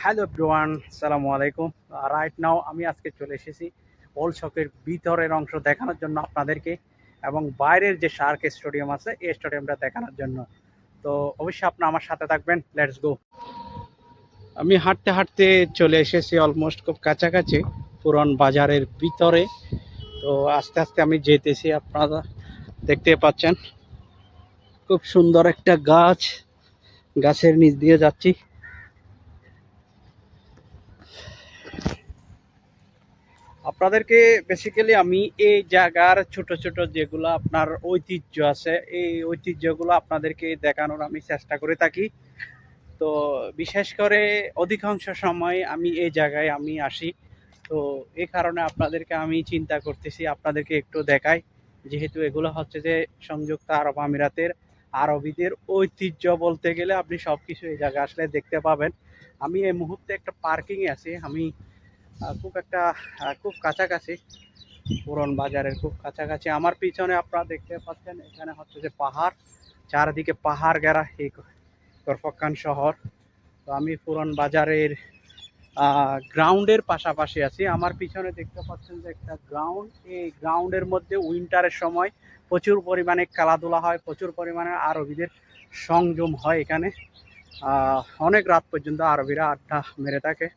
Hello everyone, আসসালামু আলাইকুম। Right now আমি আজকে চলে এসেছি ওল্ড শকের ভিতরের অংশ দেখানোর জন্য আপনাদেরকে, এবং বাইরের যে শার্ক স্টেডিয়াম আছে এই স্টেডিয়ামটা দেখানোর জন্য। তো অবশ্যই আপনারা আমার সাথে থাকবেন। Let's go. আমি হাঁটতে হাঁটতে চলে এসেছি অলমোস্ট খুব কাছাকাছি পুরান বাজারের ভিতরে। তো আস্তে আস্তে আমি যেতেছি, আপনারা দেখতে পাচ্ছেন খুব সুন্দর একটা গাছ, গাছের নিচ দিয়ে যাচ্ছি। আপনাদেরকে বেসিক্যালি আমি এই জায়গার ছোট ছোট যেগুলো আপনার ঐতিহ্য আছে এই ঐতিহ্যগুলো আপনাদেরকে দেখানোর আমি চেষ্টা করে থাকি। তো বিশেষ করে অধিকাংশ সময় আমি এই জায়গায় আমি আসি। তো এই কারণে আপনাদেরকে আমি চিন্তা করতেছি আপনাদেরকে একটু দেখাই, যেহেতু এগুলো হচ্ছে যে সংযুক্ত আরব আমিরাতের আরবিদের ঐতিহ্য। বলতে গেলে আপনি সব কিছু এই জায়গায় আসলে দেখতে পাবেন। আমি এই মুহূর্তে একটা পার্কিংয়ে আছি। আমি খুব কাছাকাছি, পুরন বাজারের খুব কাছাকাছি। আমার পিছনে আপনারা দেখতে পাচ্ছেন এখানে হচ্ছে যে পাহাড়, চারিদিকে পাহাড় ঘেরা এই করফক্কান শহর। তো আমি পুরন বাজারের গ্রাউন্ডের পাশাপাশি আছি। আমার পিছনে দেখতে পাচ্ছেন যে একটা গ্রাউন্ড, এই গ্রাউন্ডের মধ্যে উইন্টারের সময় প্রচুর পরিমাণে খেলাধুলা হয়, প্রচুর পরিমাণে আরবিদের সংযম হয় এখানে। অনেক রাত পর্যন্ত আরবিরা আড্ডা মেরে থাকে।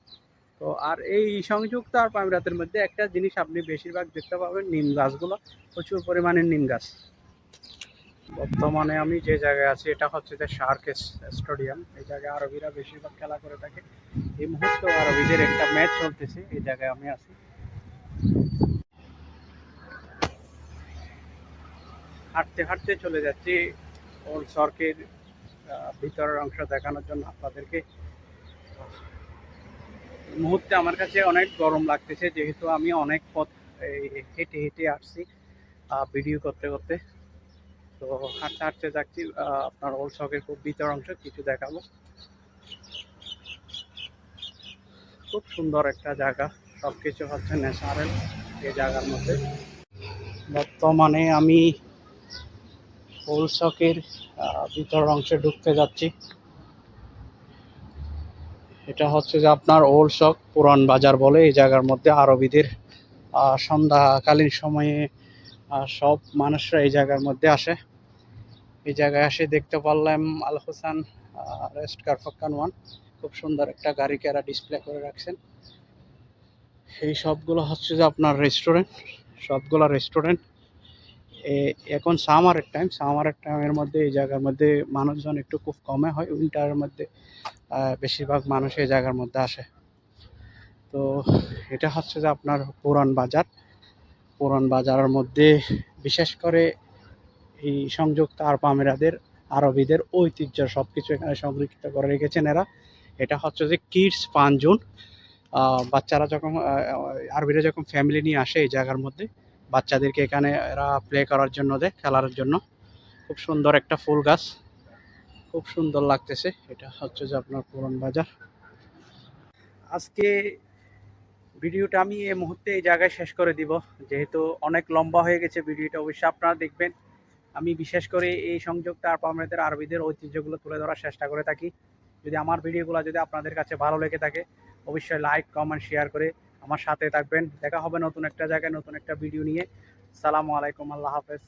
তো আর এই সংযুক্ত আরব আমিরাতের মধ্যে একটা জিনিস আপনি বেশিরভাগ দেখতে পাবেন, নিম গাছগুলো, প্রচুর পরিমাণে নিম গাছ। বর্তমানে আমি যে জায়গায় আছি এটা হচ্ছে যে শার্ক স্টেডিয়াম। এই জায়গায় আরবিরা বেশিরভাগ খেলা করে থাকে। এই মুহূর্তে আরবিদের একটা ম্যাচ চলতেছে, এই জায়গায় আমি আছি। হাঁটতে হাঁটতে চলে যাচ্ছি ওল্ড শর্কের ভিতরের অংশ দেখানোর জন্য আপনাদেরকে। এই মুহূর্তে আমার কাছে অনেক গরম লাগতেছে, যেহেতু আমি অনেক পথ হেঁটে হেঁটে আসছি ভিডিও করতে করতে। তো হাঁটতে হাঁটতে যাচ্ছি, আপনার ওল্ড শকের খুব ভিতর অংশ কিছু দেখাবো। খুব সুন্দর একটা জায়গা, সব কিছু হচ্ছে ন্যাচারাল এই জায়গার মধ্যে। বর্তমানে আমি ওল্ড শকের ভিতর অংশে ঢুকতে যাচ্ছি। এটা হচ্ছে যে আপনার ওল্ড শক পুরান বাজার বলে। এই জায়গার মধ্যে আরবিদের সন্ধ্যাকালীন সময়ে সব মানুষরা এই জায়গার মধ্যে আসে। এই জায়গায় এসে দেখতে পারলাম আল হোসেন রেস্ট কারফাক্কান ওয়ান। খুব সুন্দর একটা গাড়ি কেরা ডিসপ্লে করে রাখছেন। এই সবগুলো হচ্ছে যে আপনার রেস্টুরেন্ট, সবগুলো রেস্টুরেন্ট। এখন সামারের টাইমের মধ্যে এই জায়গার মধ্যে মানুষজন একটু খুব কমে হয়, উইন্টারের মধ্যে বেশিরভাগ মানুষ এই জায়গার মধ্যে আসে। তো এটা হচ্ছে যে আপনার পুরান বাজার। পুরান বাজারের মধ্যে বিশেষ করে এই সংযুক্ত আরব আমিরাতের আরবিদের ঐতিহ্য সব কিছু এখানে সংরক্ষিত করে রেখেছেন এরা। এটা হচ্ছে যে কিডস ফান জোন। বাচ্চারা যখন আরবিরা যখন ফ্যামিলি নিয়ে আসে এই জায়গার মধ্যে, বাচ্চাদেরকে এখানে এরা প্লে করার জন্য দেয়, খেলার জন্য। খুব সুন্দর একটা ফুল গাছ, খুব সুন্দর লাগতেছে। এটা হচ্ছে যে আপনার পুরান বাজার। আজকে ভিডিওটা আমি এই মুহূর্তে এই জায়গায় শেষ করে দিব, যেহেতু অনেক লম্বা হয়ে গেছে ভিডিওটা। অবশ্যই আপনারা দেখবেন। আমি বিশেষ করে এই সংযুক্ত আরব আমিরাতের আরবিদের ঐতিহ্যগুলো তুলে ধরার চেষ্টা করে থাকি। যদি আমার ভিডিওগুলো যদি আপনাদের কাছে ভালো লেগে থাকে, অবশ্যই লাইক কমেন্ট শেয়ার করে আমার সাথে থাকবেন। দেখা হবে নতুন একটা জায়গায় নতুন একটা ভিডিও নিয়ে। আসসালামু আলাইকুম, আল্লাহ হাফেজ।